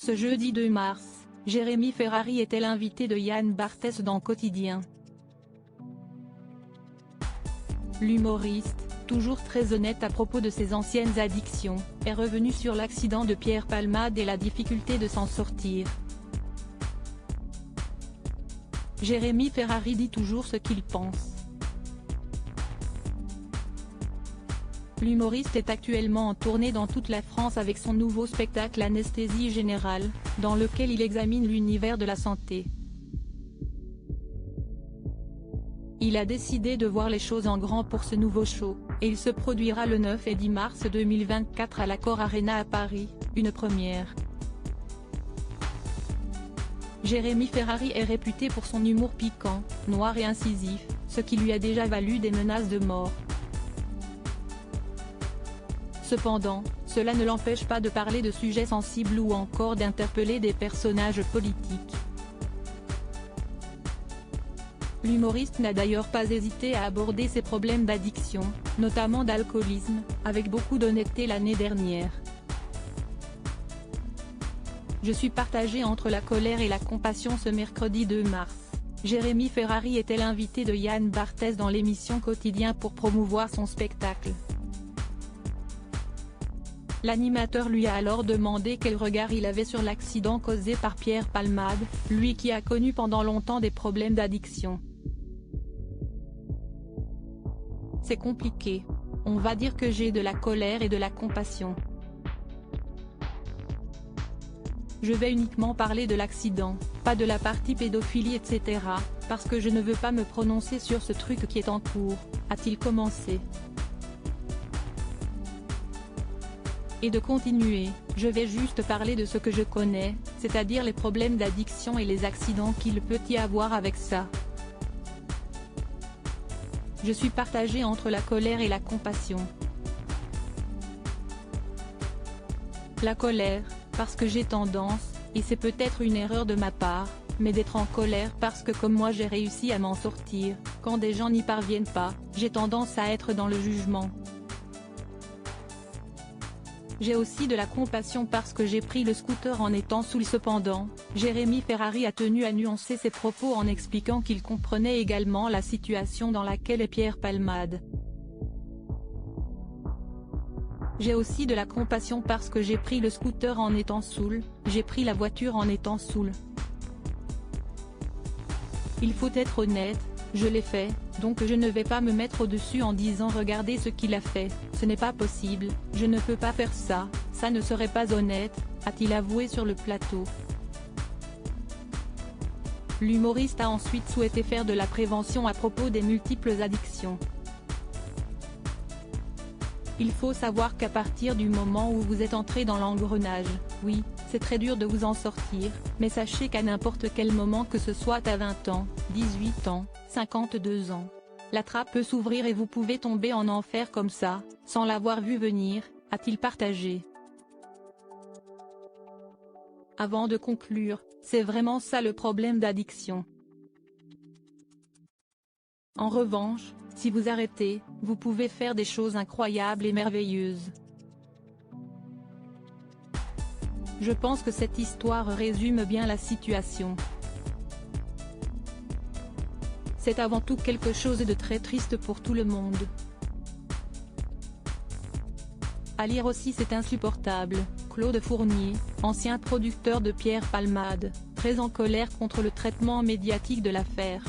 Ce jeudi 2 mars, Jérémy Ferrari était l'invité de Yann Barthès dans Quotidien. L'humoriste, toujours très honnête à propos de ses anciennes addictions, est revenu sur l'accident de Pierre Palmade et la difficulté de s'en sortir. Jérémy Ferrari dit toujours ce qu'il pense. L'humoriste est actuellement en tournée dans toute la France avec son nouveau spectacle Anesthésie Générale, dans lequel il examine l'univers de la santé. Il a décidé de voir les choses en grand pour ce nouveau show, et il se produira le 9 et 10 mars 2024 à l'Accor Arena à Paris, une première. Jérémy Ferrari est réputé pour son humour piquant, noir et incisif, ce qui lui a déjà valu des menaces de mort. Cependant, cela ne l'empêche pas de parler de sujets sensibles ou encore d'interpeller des personnages politiques. L'humoriste n'a d'ailleurs pas hésité à aborder ses problèmes d'addiction, notamment d'alcoolisme, avec beaucoup d'honnêteté l'année dernière. Je suis partagé entre la colère et la compassion ce mercredi 2 mars. Jérémy Ferrari était l'invité de Yann Barthès dans l'émission Quotidien pour promouvoir son spectacle. L'animateur lui a alors demandé quel regard il avait sur l'accident causé par Pierre Palmade, lui qui a connu pendant longtemps des problèmes d'addiction. C'est compliqué. On va dire que j'ai de la colère et de la compassion. Je vais uniquement parler de l'accident, pas de la partie pédophilie etc., parce que je ne veux pas me prononcer sur ce truc qui est en cours, a-t-il commencé. Et de continuer, je vais juste parler de ce que je connais, c'est-à-dire les problèmes d'addiction et les accidents qu'il peut y avoir avec ça. Je suis partagé entre la colère et la compassion. La colère, parce que j'ai tendance, et c'est peut-être une erreur de ma part, mais d'être en colère parce que comme moi j'ai réussi à m'en sortir, quand des gens n'y parviennent pas, j'ai tendance à être dans le jugement. J'ai aussi de la compassion parce que j'ai pris le scooter en étant saoul. Cependant, Jérémy Ferrari a tenu à nuancer ses propos en expliquant qu'il comprenait également la situation dans laquelle est Pierre Palmade. J'ai aussi de la compassion parce que j'ai pris le scooter en étant saoul, j'ai pris la voiture en étant saoul. Il faut être honnête, je l'ai fait, donc je ne vais pas me mettre au-dessus en disant regardez ce qu'il a fait, ce n'est pas possible, je ne peux pas faire ça, ça ne serait pas honnête, a-t-il avoué sur le plateau. L'humoriste a ensuite souhaité faire de la prévention à propos des multiples addictions. Il faut savoir qu'à partir du moment où vous êtes entré dans l'engrenage, oui, c'est très dur de vous en sortir, mais sachez qu'à n'importe quel moment que ce soit à 20 ans, 18 ans, 52 ans, la trappe peut s'ouvrir et vous pouvez tomber en enfer comme ça, sans l'avoir vu venir, a-t-il partagé. Avant de conclure, c'est vraiment ça le problème d'addiction. En revanche, si vous arrêtez, vous pouvez faire des choses incroyables et merveilleuses. Je pense que cette histoire résume bien la situation. C'est avant tout quelque chose de très triste pour tout le monde. À lire aussi c'est insupportable, Claude Fournier, ancien producteur de Pierre Palmade, très en colère contre le traitement médiatique de l'affaire.